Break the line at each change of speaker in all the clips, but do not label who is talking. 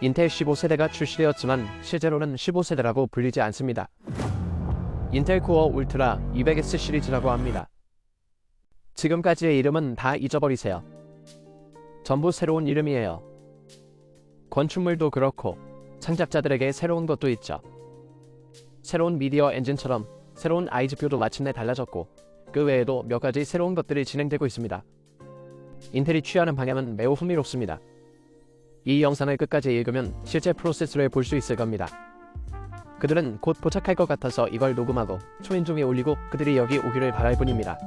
인텔 15세대가 출시되었지만 실제로는 15세대라고 불리지 않습니다. 인텔 코어 울트라 200S 시리즈라고 합니다. 지금까지의 이름은 다 잊어버리세요. 전부 새로운 이름이에요. 건축물도 그렇고 창작자들에게 새로운 것도 있죠. 새로운 미디어 엔진처럼 새로운 IGPU도 마침내 달라졌고 그 외에도 몇 가지 새로운 것들이 진행되고 있습니다. 인텔이 취하는 방향은 매우 흥미롭습니다. 이 영상을 끝까지 읽으면 실제 프로세스를 볼 수 있을 겁니다. 그들은 곧 포착할 것 같아서 이걸 녹음하고 초인종에 올리고 그들이 여기 오기를 바랄 뿐입니다.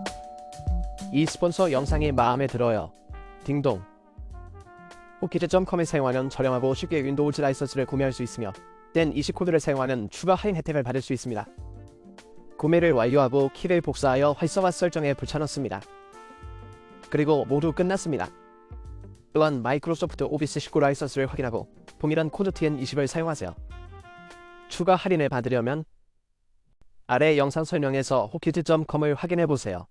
이 스폰서 영상이 마음에 들어요. 딩동. 호키즈.com을 사용하면 저렴하고 쉽게 윈도우즈 라이선스를 구매할 수 있으며 땐 20코드를 사용하는 추가 할인 혜택을 받을 수 있습니다. 구매를 완료하고 키를 복사하여 활성화 설정에 붙여넣습니다. 그리고 모두 끝났습니다. 또한 마이크로소프트 오피스 19 라이선스를 확인하고 동일한 코드 TN20을 사용하세요. 추가 할인을 받으려면 아래 영상 설명에서 호키즈.com을 확인해보세요.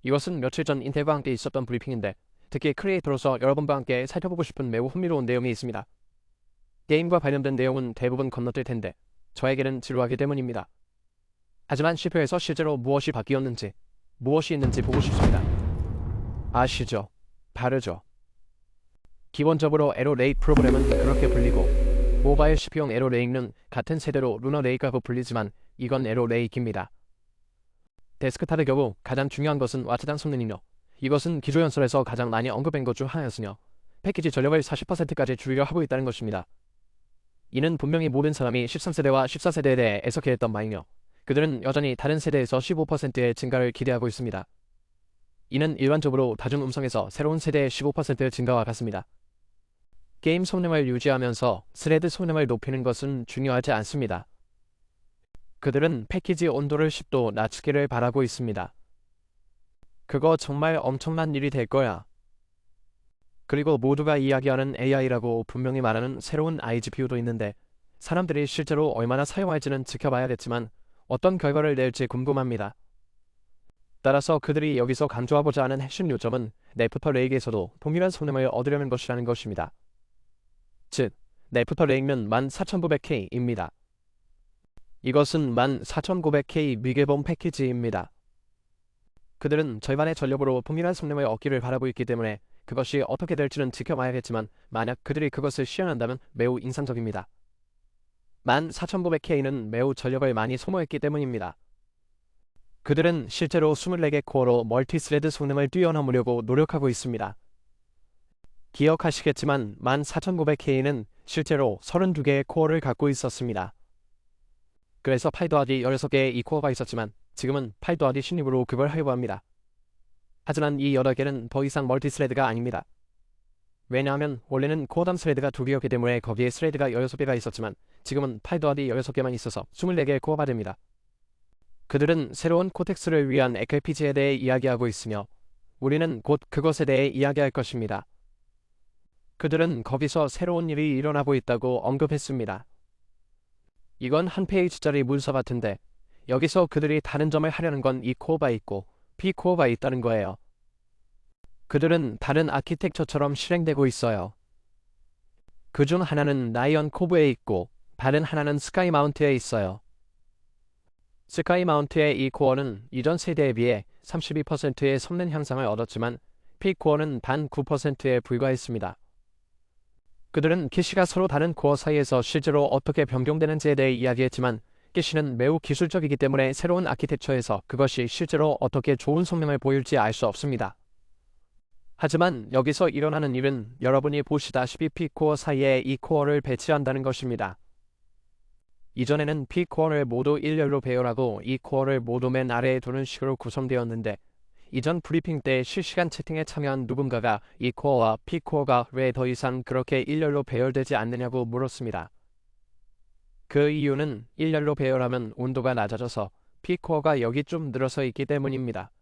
이것은 며칠 전 인텔과 함께 있었던 브리핑인데 특히 크리에이터로서 여러분과 함께 살펴보고 싶은 매우 흥미로운 내용이 있습니다. 게임과 관련된 내용은 대부분 건너뛸 텐데 저에게는 지루하기 때문입니다. 하지만 CPU에서 실제로 무엇이 바뀌었는지, 무엇이 있는지 보고 싶습니다. 아시죠? 다르죠. 기본적으로 에로 레이크 프로그램은 그렇게 불리고 모바일 CPU용 에로 레이크는 같은 세대로 루너 레이크라고 불리지만 이건 에로 레이크입니다. 데스크탑의 경우 가장 중요한 것은 와트당 성능이며 이것은 기조연설에서 가장 많이 언급된 것 중 하나였으며 패키지 전력을 40%까지 줄이려 하고 있다는 것입니다. 이는 분명히 모든 사람이 13세대와 14세대에 대해 애석해했던 바이며 그들은 여전히 다른 세대에서 15%의 증가를 기대하고 있습니다. 이는 일반적으로 다중음성에서 새로운 세대의 15% 증가와 같습니다. 게임 성능을 유지하면서 스레드 성능을 높이는 것은 중요하지 않습니다. 그들은 패키지 온도를 10도 낮추기를 바라고 있습니다. 그거 정말 엄청난 일이 될 거야. 그리고 모두가 이야기하는 AI라고 분명히 말하는 새로운 IGPU도 있는데 사람들이 실제로 얼마나 사용할지는 지켜봐야겠지만 어떤 결과를 낼지 궁금합니다. 따라서 그들이 여기서 강조하고자 하는 핵심 요점은 네프터 레이크에서도 동일한 성능을 얻으려는 것이라는 것입니다. 즉, 네프터 레이크는 14900K입니다. 이것은 14900K 미개봉 패키지입니다. 그들은 절반의 전력으로 동일한 성능을 얻기를 바라고 있기 때문에 그것이 어떻게 될지는 지켜봐야겠지만 만약 그들이 그것을 시연한다면 매우 인상적입니다. 14900K는 매우 전력을 많이 소모했기 때문입니다. 그들은 실제로 24개 코어로 멀티스레드 성능을 뛰어넘으려고 노력하고 있습니다. 기억하시겠지만 14900K는 실제로 32개의 코어를 갖고 있었습니다. 그래서 8-16개의 이 코어가 있었지만 지금은 8-16으로 그걸 하려고 합니다. 하지만 이 8개는 더 이상 멀티스레드가 아닙니다. 왜냐하면 원래는 코어담 스레드가 2개였기 때문에 거기에 스레드가 16개가 있었지만 지금은 8-16개만 있어서 24개의 코어가 됩니다. 그들은 새로운 코텍스를 위한 FPGA에 대해 이야기하고 있으며 우리는 곧 그것에 대해 이야기할 것입니다. 그들은 거기서 새로운 일이 일어나고 있다고 언급했습니다. 이건 한 페이지짜리 문서 같은데 여기서 그들이 다른 점을 하려는 건 이 코어가 있고 P코어가 있다는 거예요. 그들은 다른 아키텍처처럼 실행되고 있어요. 그중 하나는 라이언 코브에 있고 다른 하나는 스카이 마운트에 있어요. 스카이 마운트의 이 코어는 이전 세대에 비해 32%의 성능 향상을 얻었지만 P코어는 단 9%에 불과했습니다. 그들은 키시가 서로 다른 코어 사이에서 실제로 어떻게 변경되는지에 대해 이야기했지만 키시는 매우 기술적이기 때문에 새로운 아키텍처에서 그것이 실제로 어떻게 좋은 성능을 보일지 알 수 없습니다. 하지만 여기서 일어나는 일은 여러분이 보시다시피 P코어 사이에 이 코어를 배치한다는 것입니다. 이전에는 P코어를 모두 일렬로 배열하고 이 코어를 모두 맨 아래에 두는 식으로 구성되었는데 이전 브리핑 때 실시간 채팅에 참여한 누군가가 이 코어와 P코어가 왜 더 이상 그렇게 일렬로 배열되지 않느냐고 물었습니다. 그 이유는 일렬로 배열하면 온도가 낮아져서 P코어가 여기 좀 늘어서 있기 때문입니다.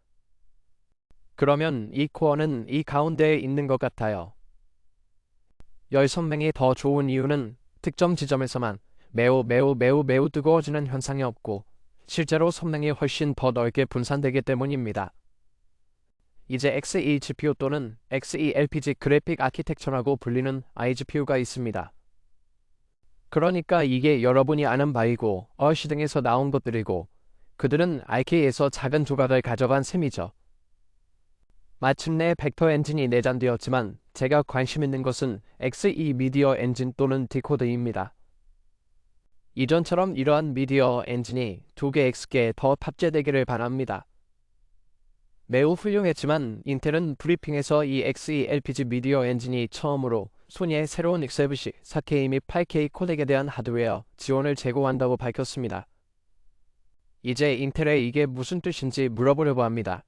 그러면 이 코어는 이 가운데에 있는 것 같아요. 열 선명이 더 좋은 이유는 특정 지점에서만 매우 뜨거워지는 현상이 없고 실제로 선명이 훨씬 더 넓게 분산되기 때문입니다. 이제 Xe GPU 또는 Xe-LPG 그래픽 아키텍처라고 불리는 iGPU가 있습니다. 그러니까 이게 여러분이 아는 바이고 어시 등에서 나온 것들이고 그들은 RK에서 작은 조각을 가져간 셈이죠. 마침내 벡터 엔진이 내장되었지만 제가 관심 있는 것은 Xe 미디어 엔진 또는 디코더입니다. 이전처럼 이러한 미디어 엔진이 2개 X개 더 탑재되기를 바랍니다. 매우 훌륭했지만 인텔은 브리핑에서 이 Xe-LPG 미디어 엔진이 처음으로 소니의 새로운 X7C 4K 및 8K 코덱에 대한 하드웨어 지원을 제공한다고 밝혔습니다. 이제 인텔에 이게 무슨 뜻인지 물어보려고 합니다.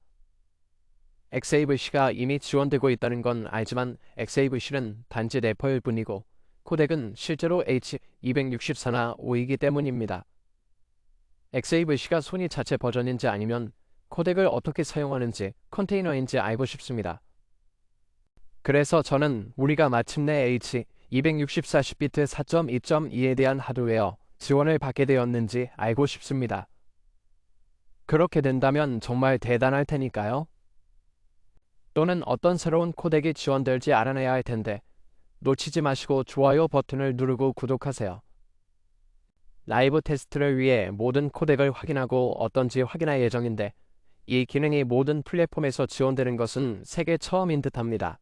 X7C가 이미 지원되고 있다는 건 알지만 X7C는 단지 래퍼일 뿐이고 코덱은 실제로 H264나 5이기 때문입니다. X7C가 소니 자체 버전인지 아니면 코덱을 어떻게 사용하는지 컨테이너인지 알고 싶습니다. 그래서 저는 우리가 마침내 H264 10비트 4.2.2에 대한 하드웨어 지원을 받게 되었는지 알고 싶습니다. 그렇게 된다면 정말 대단할 테니까요. 또는 어떤 새로운 코덱이 지원될지 알아내야 할 텐데 놓치지 마시고 좋아요 버튼을 누르고 구독하세요. 라이브 테스트를 위해 모든 코덱을 확인하고 어떤지 확인할 예정인데 이 기능이 모든 플랫폼에서 지원되는 것은 세계 처음인 듯합니다.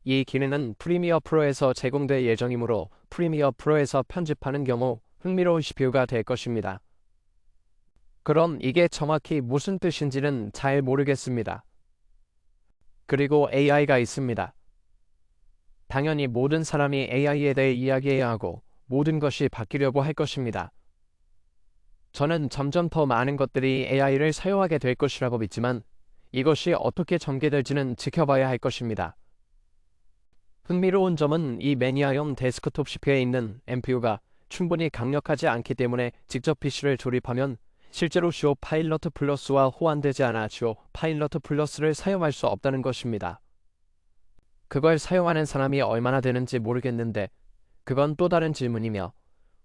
이 기능은 프리미어 프로에서 제공될 예정이므로 프리미어 프로에서 편집하는 경우 흥미로운 CPU가 될 것입니다. 그럼 이게 정확히 무슨 뜻인지는 잘 모르겠습니다. 그리고 AI가 있습니다. 당연히 모든 사람이 AI에 대해 이야기해야 하고 모든 것이 바뀌려고 할 것입니다. 저는 점점 더 많은 것들이 AI를 사용하게 될 것이라고 믿지만 이것이 어떻게 전개될지는 지켜봐야 할 것입니다. 흥미로운 점은 이 매니아형 데스크톱 CPU에 있는 NPU가 충분히 강력하지 않기 때문에 직접 PC를 조립하면 실제로 쇼 파일럿 플러스와 호환되지 않아 쇼 파일럿 플러스를 사용할 수 없다는 것입니다. 그걸 사용하는 사람이 얼마나 되는지 모르겠는데 그건 또 다른 질문이며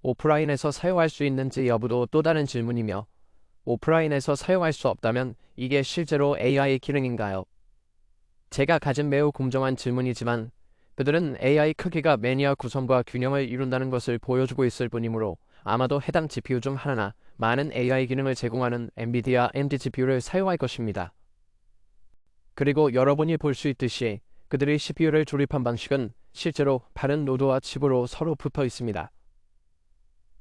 오프라인에서 사용할 수 있는지 여부도 또 다른 질문이며 오프라인에서 사용할 수 없다면 이게 실제로 AI 기능인가요? 제가 가진 매우 공정한 질문이지만 그들은 AI 크기가 매니아 구성과 균형을 이룬다는 것을 보여주고 있을 뿐이므로 아마도 해당 GPU 중 하나나 많은 AI 기능을 제공하는 엔비디아 AMD GPU를 사용할 것입니다. 그리고 여러분이 볼 수 있듯이 그들이 CPU를 조립한 방식은 실제로 다른 노드와 칩으로 서로 붙어 있습니다.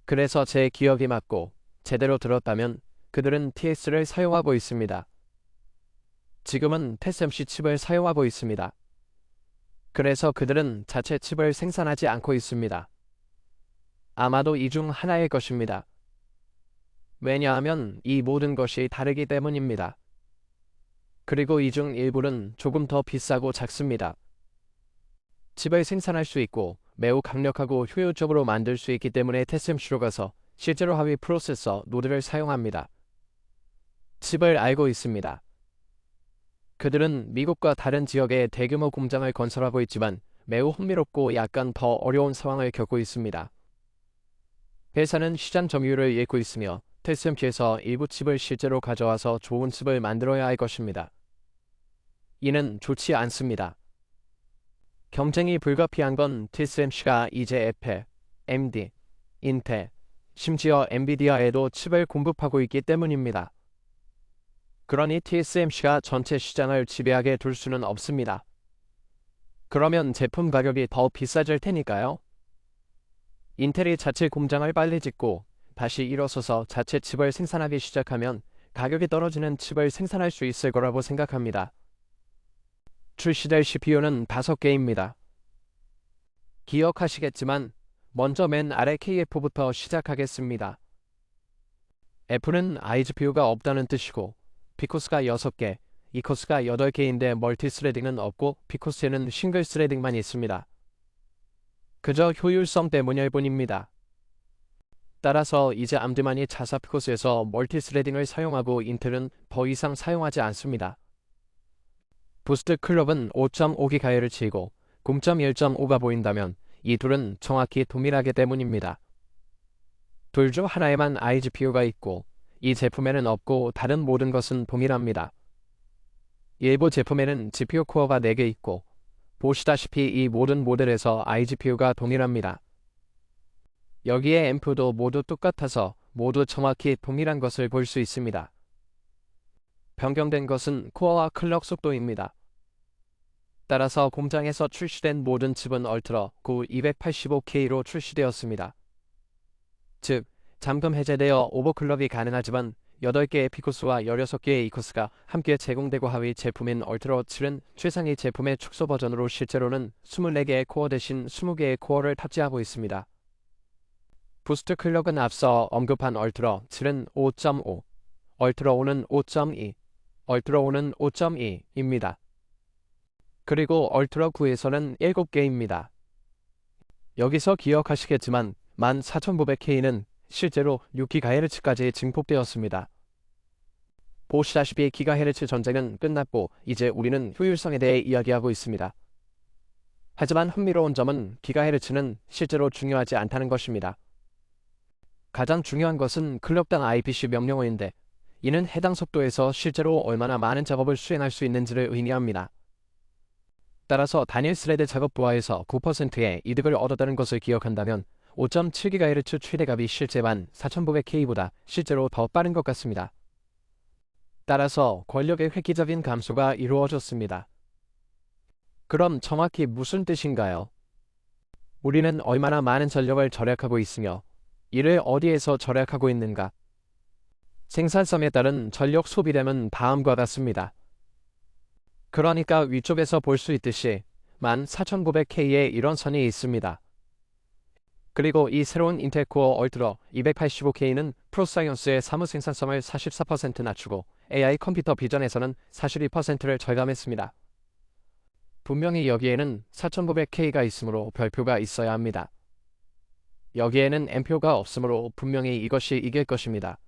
그래서 제 기억이 맞고 제대로 들었다면 그들은 TS를 사용하고 있습니다. 지금은 TSMC 칩을 사용하고 있습니다. 그래서 그들은 자체 칩을 생산하지 않고 있습니다. 아마도 이 중 하나일 것입니다. 왜냐하면 이 모든 것이 다르기 때문입니다. 그리고 이 중 일부는 조금 더 비싸고 작습니다. 칩을 생산할 수 있고 매우 강력하고 효율적으로 만들 수 있기 때문에 TSMC로 가서 실제로 하위 프로세서 노드를 사용합니다. 칩을 알고 있습니다. 그들은 미국과 다른 지역에 대규모 공장을 건설하고 있지만 매우 흥미롭고 약간 더 어려운 상황을 겪고 있습니다. 회사는 시장 점유율을 잃고 있으며 TSMC에서 일부 칩을 실제로 가져와서 좋은 칩을 만들어야 할 것입니다. 이는 좋지 않습니다. 경쟁이 불가피한 건 TSMC가 이제 애플, AMD, 인텔, 심지어 엔비디아에도 칩을 공급하고 있기 때문입니다. 그러니 TSMC가 전체 시장을 지배하게 둘 수는 없습니다. 그러면 제품 가격이 더 비싸질 테니까요. 인텔이 자체 공장을 빨리 짓고 다시 일어서서 자체 칩을 생산하기 시작하면 가격이 떨어지는 칩을 생산할 수 있을 거라고 생각합니다. 출시될 CPU는 5개입니다. 기억하시겠지만 먼저 맨 아래 KF부터 시작하겠습니다. F는 iGPU가 없다는 뜻이고 피코스가 6개, 이코스가 8개인데 멀티스레딩은 없고 피코스에는 싱글 스레딩만 있습니다. 그저 효율성 때문일 뿐입니다. 따라서 이제 암드만이 자사 피코스에서 멀티스레딩을 사용하고 인텔은 더 이상 사용하지 않습니다. 부스트 클럭은 5.5GHz를 치고 0.1.5가 보인다면 이 둘은 정확히 동일하기 때문입니다. 둘 중 하나에만 iGPU가 있고 이 제품에는 없고 다른 모든 것은 동일합니다. 일부 제품에는 GPU 코어가 4개 있고 보시다시피 이 모든 모델에서 iGPU가 동일합니다. 여기에 앰프도 모두 똑같아서 모두 정확히 동일한 것을 볼 수 있습니다. 변경된 것은 코어와 클럭 속도입니다. 따라서 공장에서 출시된 모든 칩은 얼트라 9285K로 출시되었습니다. 즉, 잠금 해제되어 오버클럭이 가능하지만 8개의 피코스와 16개의 이코스가 함께 제공되고 하위 제품인 얼트라 7은 최상위 제품의 축소 버전으로 실제로는 24개의 코어 대신 20개의 코어를 탑재하고 있습니다. 부스트 클럭은 앞서 언급한 얼트라 7은 5.5, 얼트라 5는 5.2, 얼트라 5는 5.2입니다. 그리고 얼트라 9에서는 7개입니다. 여기서 기억하시겠지만 14900K는 실제로 6GHz까지 증폭되었습니다. 보시다시피 기가헤르츠 전쟁은 끝났고 이제 우리는 효율성에 대해 이야기하고 있습니다. 하지만 흥미로운 점은 기가헤르츠는 실제로 중요하지 않다는 것입니다. 가장 중요한 것은 클럭당 IPC 명령어인데 이는 해당 속도에서 실제로 얼마나 많은 작업을 수행할 수 있는지를 의미합니다. 따라서 단일 스레드 작업 부하에서 9%의 이득을 얻었다는 것을 기억한다면 5.7GHz 최대값이 실제 14900K보다 실제로 더 빠른 것 같습니다. 따라서 권력의 획기적인 감소가 이루어졌습니다. 그럼 정확히 무슨 뜻인가요? 우리는 얼마나 많은 전력을 절약하고 있으며 이를 어디에서 절약하고 있는가? 생산성에 따른 전력 소비량은 다음과 같습니다. 그러니까 위쪽에서 볼 수 있듯이 14900K에 이런 선이 있습니다. 그리고 이 새로운 인텔 코어 얼트라 285K는 프로사이언스의 사무 생산성을 44% 낮추고 AI 컴퓨터 비전에서는 42%를 절감했습니다. 분명히 여기에는 4900K가 있으므로 별표가 있어야 합니다. 여기에는 M표가 없으므로 분명히 이것이 이길 것입니다.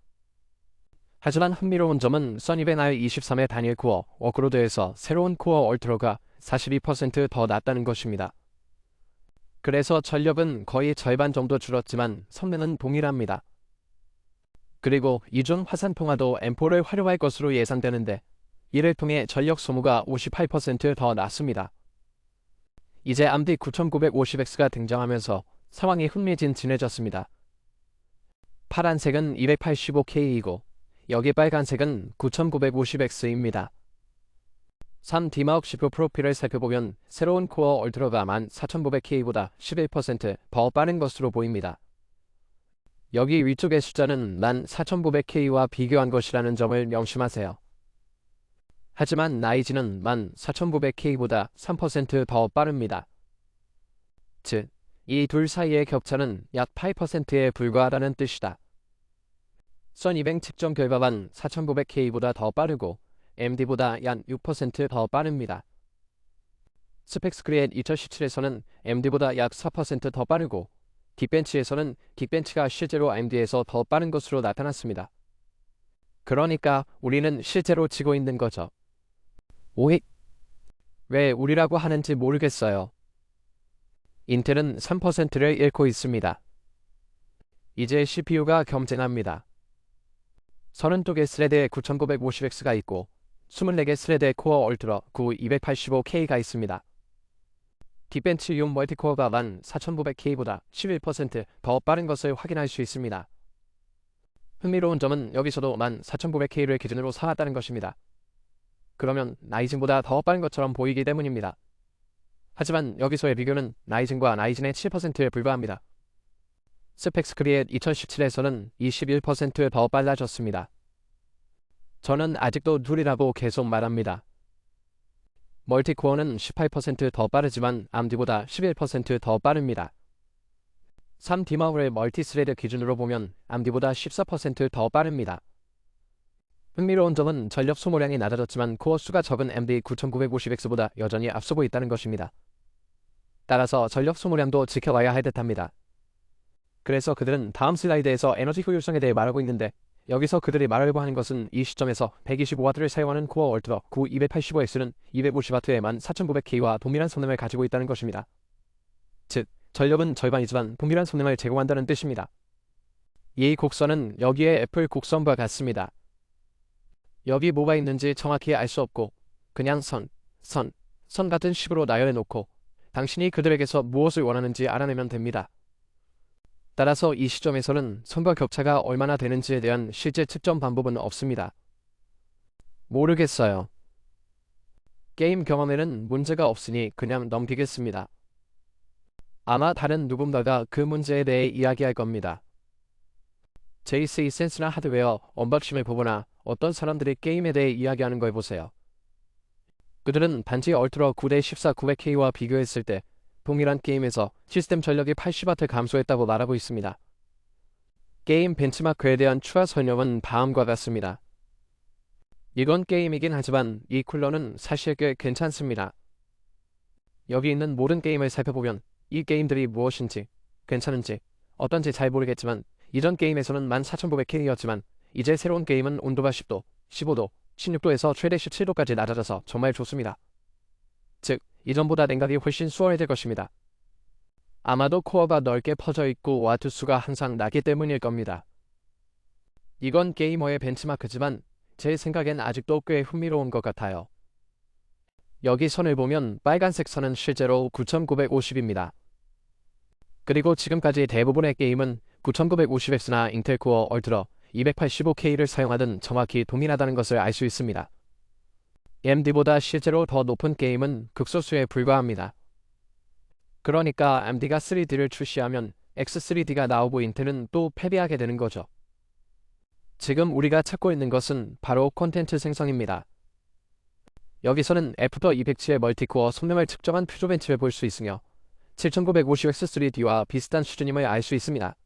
하지만 흥미로운 점은 써니벤 R23의 단일 코어 워크로드에서 새로운 코어 얼트라가 42% 더 낮다는 것입니다. 그래서 전력은 거의 절반 정도 줄었지만 성능은 동일합니다. 그리고 이중 화산통화도 M4를 활용할 것으로 예상되는데 이를 통해 전력 소모가 58% 더 낮습니다. 이제 AMD 9950X가 등장하면서 상황이 흥미진진해졌습니다. 파란색은 285K이고 여기 빨간색은 9950X입니다. 3D마욱 CPU 프로필을 살펴보면 새로운 코어 얼트라가 14900K보다 11% 더 빠른 것으로 보입니다. 여기 위쪽의 숫자는 14900K와 비교한 것이라는 점을 명심하세요. 하지만 나이지는 14900K보다 3% 더 빠릅니다. 즉, 이 둘 사이의 격차는 약 8%에 불과하다는 뜻이다. 써니뱅 측정 결과 14900K보다 더 빠르고 AMD보다 약 6% 더 빠릅니다. 스펙스크리엣 2017에서는 AMD보다 약 4% 더 빠르고 긱벤치에서는 긱벤치가 실제로 AMD에서 더 빠른 것으로 나타났습니다. 그러니까 우리는 실제로 지고 있는 거죠. 오익! 왜 우리라고 하는지 모르겠어요. 인텔은 3%를 잃고 있습니다. 이제 CPU가 경쟁합니다. 32개 스레드에 9950X가 있고 24개 스레드의 코어 얼트라 9285K가 있습니다. 긱벤치용 멀티코어가 14900K보다 11% 더 빠른 것을 확인할 수 있습니다. 흥미로운 점은 여기서도 14900K를 기준으로 삼았다는 것입니다. 그러면 나이진보다 더 빠른 것처럼 보이기 때문입니다. 하지만 여기서의 비교는 나이진과 나이진의 7%에 불과합니다. 스펙스크리엣 2017에서는 21% 더 빨라졌습니다. 저는 아직도 둘이라고 계속 말합니다. 멀티코어는 18% 더 빠르지만 AMD보다 11% 더 빠릅니다. 3D마우를 멀티스레드 기준으로 보면 AMD보다 14% 더 빠릅니다. 흥미로운 점은 전력 소모량이 낮아졌지만 코어 수가 적은 AMD 9950X보다 여전히 앞서고 있다는 것입니다. 따라서 전력 소모량도 지켜봐야 할 듯합니다. 그래서 그들은 다음 슬라이드에서 에너지 효율성에 대해 말하고 있는데 여기서 그들이 말하려고 하는 것은 이 시점에서 125W를 사용하는 코어 얼트라 9285X는 250W의 14900K와 동일한 성능을 가지고 있다는 것입니다. 즉, 전력은 절반이지만 동일한 성능을 제공한다는 뜻입니다. 이 곡선은 여기에 애플 곡선과 같습니다. 여기 뭐가 있는지 정확히 알 수 없고 그냥 선 같은 식으로 나열해놓고 당신이 그들에게서 무엇을 원하는지 알아내면 됩니다. 따라서 이 시점에서는 선과 격차가 얼마나 되는지에 대한 실제 측정 방법은 없습니다. 모르겠어요. 게임 경험에는 문제가 없으니 그냥 넘기겠습니다. 아마 다른 누군가가 그 문제에 대해 이야기할 겁니다. JC 센스나 하드웨어 언박싱을 보거나 어떤 사람들이 게임에 대해 이야기하는 걸 보세요. 그들은 단지 얼트라 9대14 900K와 비교했을 때 동일한 게임에서 시스템 전력이 80W 감소했다고 말하고 있습니다. 게임 벤치마크에 대한 추가 설명은 다음과 같습니다. 이건 게임이긴 하지만 이 쿨러는 사실 꽤 괜찮습니다. 여기 있는 모든 게임을 살펴보면 이 게임들이 무엇인지, 괜찮은지, 어떤지 잘 모르겠지만 이전 게임에서는 14900K였지만 이제 새로운 게임은 온도가 10도, 15도, 16도에서 최대 17도까지 낮아져서 정말 좋습니다. 즉, 이전보다 냉각이 훨씬 수월해질 것입니다. 아마도 코어가 넓게 퍼져 있고 와트 수가 항상 나기 때문일 겁니다. 이건 게이머의 벤치마크지만 제 생각엔 아직도 꽤 흥미로운 것 같아요. 여기 선을 보면 빨간색 선은 실제로 9950입니다. 그리고 지금까지 대부분의 게임은 9950X나 인텔 코어 얼트라 285K를 사용하든 정확히 동일하다는 것을 알 수 있습니다. AMD보다 실제로 더 높은 게임은 극소수에 불과합니다. 그러니까 AMD가 3D를 출시하면 X3D가 나오고 인텔은 또 패배하게 되는 거죠. 지금 우리가 찾고 있는 것은 바로 콘텐츠 생성입니다. 여기서는 애프터 200G의 멀티코어 성능을 측정한 퓨조벤치를 볼 수 있으며 7950X3D와 비슷한 수준임을 알 수 있습니다.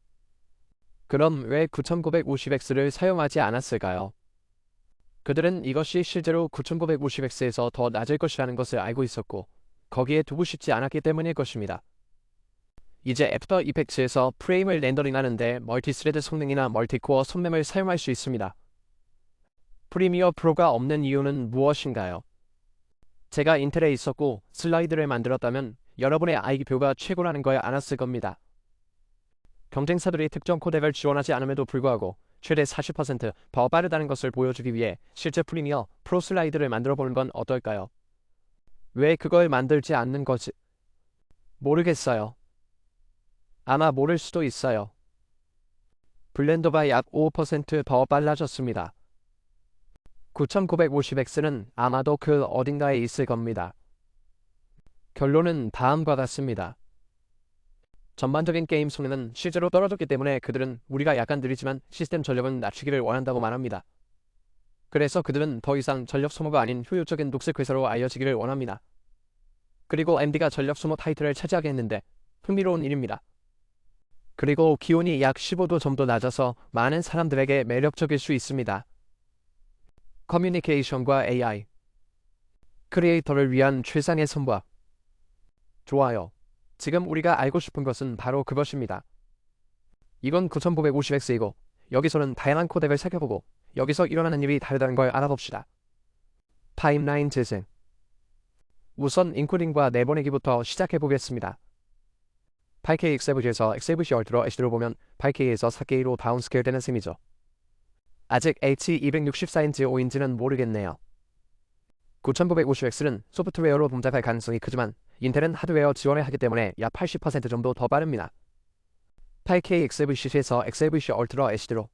그럼 왜 9950X를 사용하지 않았을까요? 그들은 이것이 실제로 9950X에서 더 낮을 것이라는 것을 알고 있었고 거기에 두고 싶지 않았기 때문일 것입니다. 이제 애프터 이펙트에서 프레임을 렌더링하는데 멀티스레드 성능이나 멀티코어 성능을 사용할 수 있습니다. 프리미어 프로가 없는 이유는 무엇인가요? 제가 인텔에 있었고 슬라이드를 만들었다면 여러분의 IP표가 최고라는 걸 알았을 겁니다. 경쟁사들이 특정 코덱을 지원하지 않음에도 불구하고 최대 40%더 빠르다는 것을 보여주기 위해 실제 프리미어 프로 슬라이드를 만들어 보는 건 어떨까요? 왜 그걸 만들지 않는 거지? 모르겠어요. 아마 모를 수도 있어요. 블렌더가 약 5%더 빨라졌습니다. 9950X는 아마도 그 어딘가에 있을 겁니다. 결론은 다음과 같습니다. 전반적인 게임 성능은 실제로 떨어졌기 때문에 그들은 우리가 약간 느리지만 시스템 전력은 낮추기를 원한다고 말합니다. 그래서 그들은 더 이상 전력 소모가 아닌 효율적인 녹색 회사로 알려지기를 원합니다. 그리고 AMD가 전력 소모 타이틀을 차지하게 했는데 흥미로운 일입니다. 그리고 기온이 약 15도 정도 낮아서 많은 사람들에게 매력적일 수 있습니다. 커뮤니케이션과 AI 크리에이터를 위한 최상의 선박. 좋아요. 지금 우리가 알고 싶은 것은 바로 그것입니다. 이건 9950X이고 여기서는 다양한 코덱을 살펴보고 여기서 일어나는 일이 다르다는 걸 알아봅시다. 파임라인 재생. 우선 인코딩과 내보내기부터 시작해보겠습니다. 8K XFC에서 XFC 얼트라 HD로 보면 8K에서 4K로 다운스케일 되는 셈이죠. 아직 H264인지 5인지는 모르겠네요. 9950X는 소프트웨어로 동작할 가능성이 크지만 인텔은 하드웨어 지원을 하기 때문에 약 80% 정도 더 빠릅니다. 8K XFC에서 XFC 얼트라 HD로.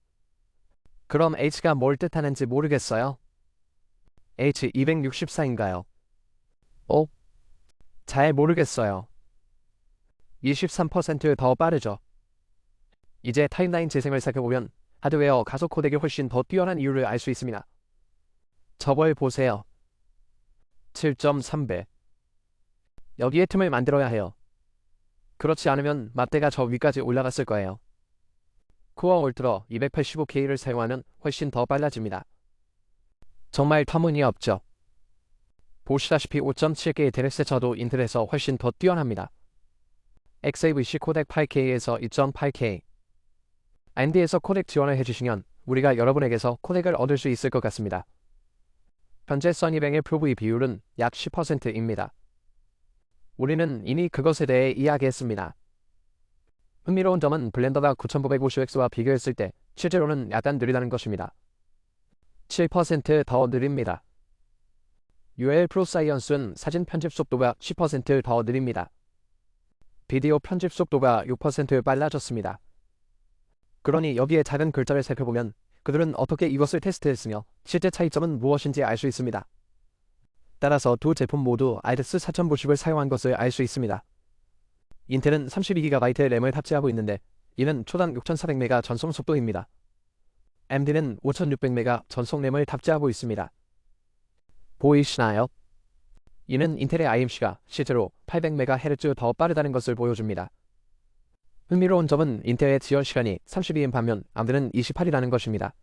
그럼 H가 뭘 뜻하는지 모르겠어요. H264인가요? 잘 모르겠어요. 23% 더 빠르죠. 이제 타임라인 재생을 살펴보면 하드웨어 가속 코덱이 훨씬 더 뛰어난 이유를 알 수 있습니다. 저걸 보세요. 7.3배. 여기에 틈을 만들어야 해요. 그렇지 않으면 맞대가 저 위까지 올라갔을 거예요. 코어 울트라 285K를 사용하면 훨씬 더 빨라집니다. 정말 터무니없죠. 보시다시피 5.7K의 데렉세처도 인텔에서 훨씬 더 뛰어납니다. XAVC 코덱 8K에서 2.8K. AMD에서 코덱 지원을 해주시면 우리가 여러분에게서 코덱을 얻을 수 있을 것 같습니다. 현재 써니뱅의 표브의 비율은 약 10%입니다. 우리는 이미 그것에 대해 이야기했습니다. 흥미로운 점은 블렌더가 9950X와 비교했을 때 실제로는 약간 느리다는 것입니다. 7% 더 느립니다. UL 프로사이언스는 사진 편집 속도가 10%더 느립니다. 비디오 편집 속도가 6% 빨라졌습니다. 그러니 여기에 작은 글자를 살펴보면 그들은 어떻게 이것을 테스트했으며 실제 차이점은 무엇인지 알 수 있습니다. 따라서 두 제품 모두 IDEX 4090을 사용한 것을 알 수 있습니다. 인텔은 32GB 램을 탑재하고 있는데 이는 초당 6400MB 전송 속도입니다. AMD는 5600MB 전송 램을 탑재하고 있습니다. 보이시나요? 이는 인텔의 IMC가 실제로 800MHz 더 빠르다는 것을 보여줍니다. 흥미로운 점은 인텔의 지연 시간이 32인 반면 AMD는 28이라는 것입니다.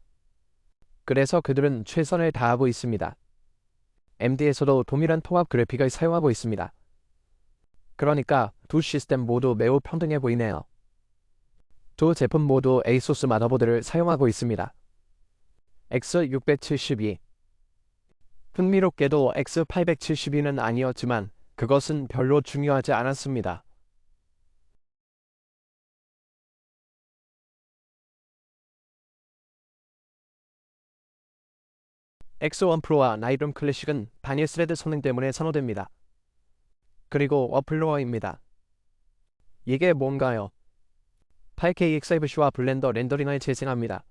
그래서 그들은 최선을 다하고 있습니다. AMD에서도 동일한 통합 그래픽을 사용하고 있습니다. 그러니까 두 시스템 모두 매우 평등해 보이네요. 두 제품 모두 ASUS 마더보드를 사용하고 있습니다. X672. 흥미롭게도 X872는 아니었지만 그것은 별로 중요하지 않았습니다. X1 프로와 나이룸 클래식은 단일 스레드 성능 때문에 선호됩니다. 그리고 어플로어입니다. 이게 뭔가요? 8K XFC와 블렌더 렌더링을 재생합니다.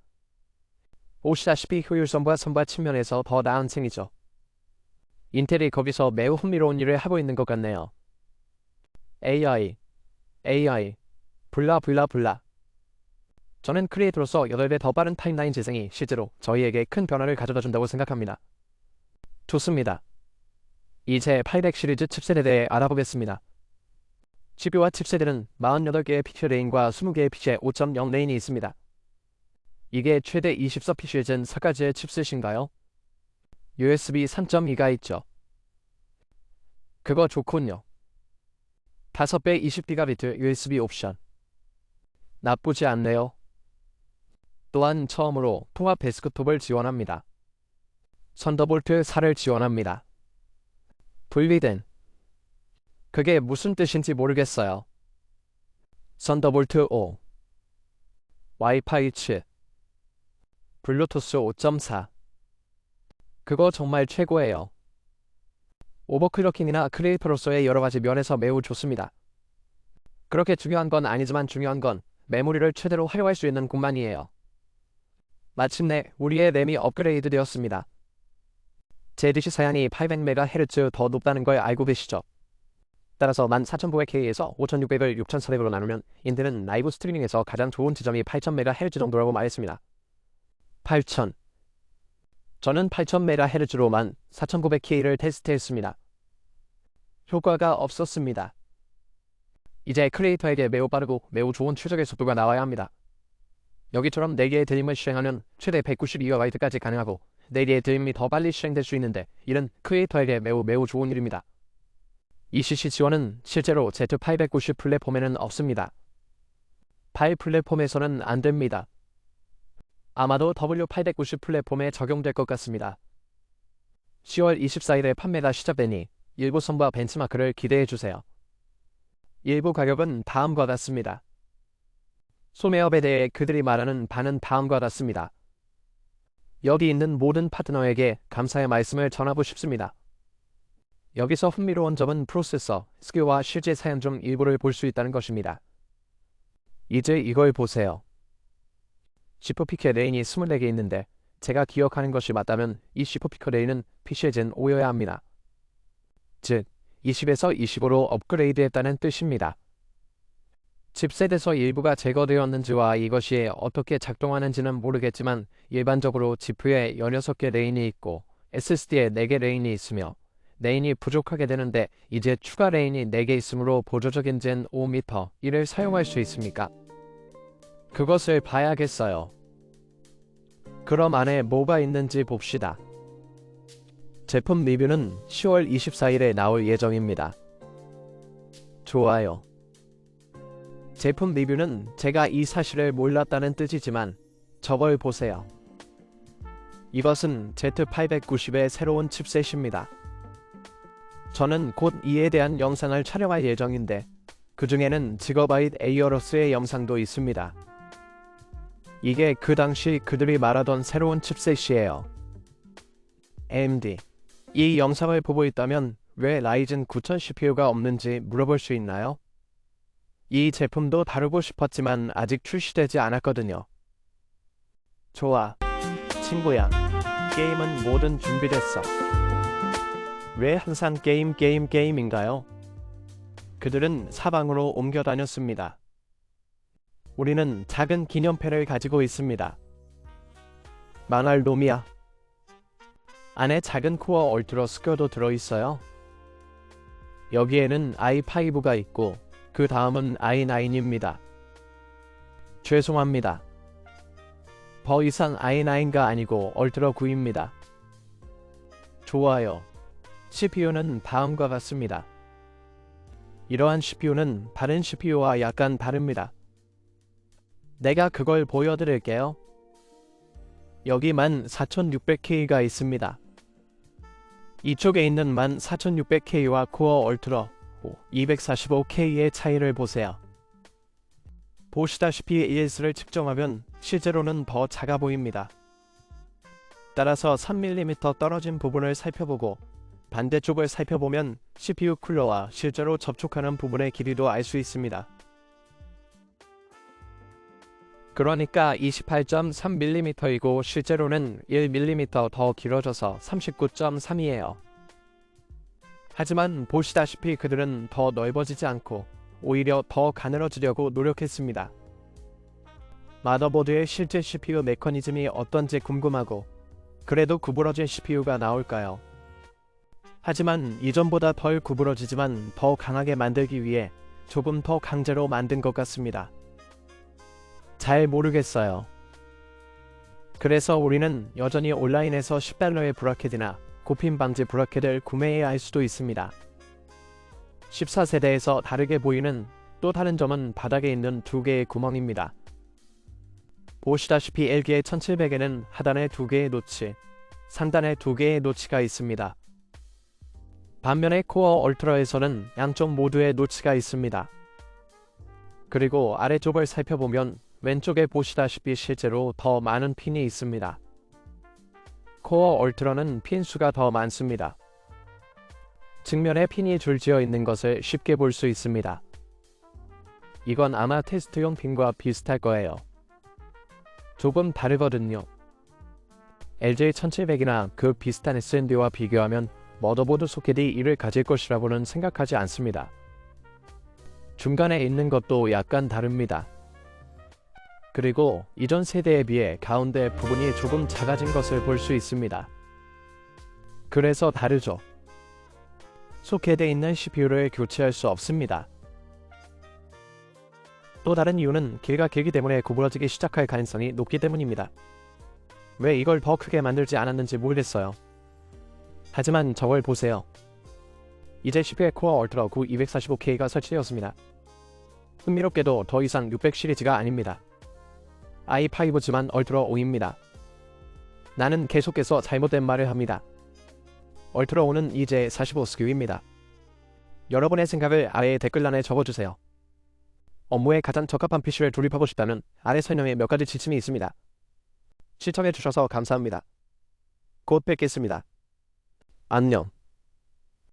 보시다시피 효율성과 선바 측면에서 더 나은 셈이죠. 인텔이 거기서 매우 흥미로운 일을 하고 있는 것 같네요. AI, 블라블라블라. 저는 크리에이터로서 8배 더 빠른 타임라인 재생이 실제로 저희에게 큰 변화를 가져다 준다고 생각합니다. 좋습니다. 이제 800 시리즈 칩셋에 대해 알아보겠습니다. CPU와 칩셋에는 48개의 픽셀 레인과 20개의 픽셀 5.0 레인이 있습니다. 이게 최대 24픽셀 젠 4가지의 칩셋인가요? USB 3.2가 있죠. 그거 좋군요. 5배 20기가비트 USB 옵션. 나쁘지 않네요. 또한 처음으로 통합 데스크톱을 지원합니다. 선더볼트 4를 지원합니다. 분리된. 그게 무슨 뜻인지 모르겠어요. 선더볼트 5. 와이파이 7. 블루투스 5.4. 그거 정말 최고예요. 오버클럭킹이나 크리에이터로서의 여러가지 면에서 매우 좋습니다. 그렇게 중요한 건 아니지만 중요한 건 메모리를 최대로 활용할 수 있는 것만이에요. 마침내 우리의 램이 업그레이드 되었습니다. ZDC 사양이 800MHz 더 높다는 걸 알고 계시죠? 따라서 14900K에서 5600을 6400으로 나누면 인텔은 라이브 스트리밍에서 가장 좋은 지점이 8000MHz 정도라고 말했습니다. 8000. 저는 8000MHz로만 4900K를 테스트했습니다. 효과가 없었습니다. 이제 크리에이터에게 매우 빠르고 매우 좋은 최적의 속도가 나와야 합니다. 여기처럼 4개의 드림을 실행하면 최대 192GB까지 가능하고 4개의 드림이 더 빨리 실행될 수 있는데 이는 크리에이터에게 매우 좋은 일입니다. ECC 지원은 실제로 Z890 플랫폼에는 없습니다. 파일 플랫폼에서는 안 됩니다. 아마도 W890 플랫폼에 적용될 것 같습니다. 10월 24일에 판매가 시작되니 일부 선바 벤치마크를 기대해주세요. 일부 가격은 다음과 같습니다. 소매업에 대해 그들이 말하는 바는 다음과 같습니다. 여기 있는 모든 파트너에게 감사의 말씀을 전하고 싶습니다. 여기서 흥미로운 점은 프로세서, 스킬과 실제 사양 중 일부를 볼 수 있다는 것입니다. 이제 이걸 보세요. C4피켓 레인이 24개 있는데 제가 기억하는 것이 맞다면 이 C4피켓 레인은 PC의 젠 5여야 합니다. 즉, 20에서 25로 업그레이드했다는 뜻입니다. 칩셋에서 일부가 제거되었는지와 이것이 어떻게 작동하는지는 모르겠지만 일반적으로 GPU에 16개 레인이 있고 SSD에 4개 레인이 있으며 레인이 부족하게 되는데 이제 추가 레인이 4개 있으므로 보조적인 젠 5m 이를 사용할 수 있습니까? 그것을 봐야겠어요. 그럼 안에 뭐가 있는지 봅시다. 제품 리뷰는 10월 24일에 나올 예정입니다. 좋아요. 제품 리뷰는 제가 이 사실을 몰랐다는 뜻이지만 저걸 보세요. 이것은 Z890의 새로운 칩셋입니다. 저는 곧 이에 대한 영상을 촬영할 예정인데 그 중에는 지거바이트 에이어러스의 영상도 있습니다. 이게 그 당시 그들이 말하던 새로운 칩셋이에요. AMD, 이 영상을 보고 있다면 왜 라이즌 9000 CPU가 없는지 물어볼 수 있나요? 이 제품도 다루고 싶었지만 아직 출시되지 않았거든요. 좋아, 친구야. 게임은 뭐든 준비됐어. 왜 항상 게임인가요? 그들은 사방으로 옮겨 다녔습니다. 우리는 작은 기념패를 가지고 있습니다. 망할 놈이야. 안에 작은 코어 얼트라 스퀘어도 들어있어요. 여기에는 i5가 있고 그 다음은 i9입니다. 죄송합니다. 더 이상 i9가 아니고 얼트라 9입니다. 좋아요. CPU는 다음과 같습니다. 이러한 CPU는 다른 CPU와 약간 다릅니다. 내가 그걸 보여드릴게요. 여기 14600K가 있습니다. 이쪽에 있는 14600K와 코어 얼트라 245K의 차이를 보세요. 보시다시피 ES를 측정하면 실제로는 더 작아 보입니다. 따라서 3mm 떨어진 부분을 살펴보고 반대쪽을 살펴보면 CPU 쿨러와 실제로 접촉하는 부분의 길이도 알 수 있습니다. 그러니까 28.3mm이고 실제로는 1mm 더 길어져서 39.3이에요. 하지만 보시다시피 그들은 더 넓어지지 않고 오히려 더 가늘어지려고 노력했습니다. 마더보드의 실제 CPU 메커니즘이 어떤지 궁금하고 그래도 구부러진 CPU가 나올까요? 하지만 이전보다 덜 구부러지지만 더 강하게 만들기 위해 조금 더 강제로 만든 것 같습니다. 잘 모르겠어요. 그래서 우리는 여전히 온라인에서 $10의 브라켓이나 고핀 방지 브라켓을 구매해야 할 수도 있습니다. 14세대에서 다르게 보이는 또 다른 점은 바닥에 있는 두 개의 구멍입니다. 보시다시피 LG의 1700에는 하단에 두 개의 노치, 상단에 두 개의 노치가 있습니다. 반면에 코어 얼트라에서는 양쪽 모두에 노치가 있습니다. 그리고 아래쪽을 살펴보면 왼쪽에 보시다시피 실제로 더 많은 핀이 있습니다. 코어 얼트라는 핀 수가 더 많습니다. 측면에 핀이 줄지어 있는 것을 쉽게 볼 수 있습니다. 이건 아마 테스트용 핀과 비슷할 거예요. 조금 다르거든요. LG 1700이나 그 비슷한 SSD와 비교하면 머더보드 소켓이 이를 가질 것이라고는 생각하지 않습니다. 중간에 있는 것도 약간 다릅니다. 그리고 이전 세대에 비해 가운데 부분이 조금 작아진 것을 볼 수 있습니다. 그래서 다르죠. 소켓에 있는 CPU를 교체할 수 없습니다. 또 다른 이유는 길가 길기 때문에 구부러지기 시작할 가능성이 높기 때문입니다. 왜 이걸 더 크게 만들지 않았는지 모르겠어요. 하지만 저걸 보세요. 이제 CPU의 코어 얼트라 9 245K가 설치되었습니다. 흥미롭게도 더 이상 600 시리즈가 아닙니다. i5지만 얼트라 5입니다. 나는 계속해서 잘못된 말을 합니다. 얼트라 5는 이제 45 SKU입니다. 여러분의 생각을 아래의 댓글란에 적어주세요. 업무에 가장 적합한 PC를 조립하고 싶다면 아래 설명에 몇 가지 지침이 있습니다. 시청해주셔서 감사합니다. 곧 뵙겠습니다. 안녕.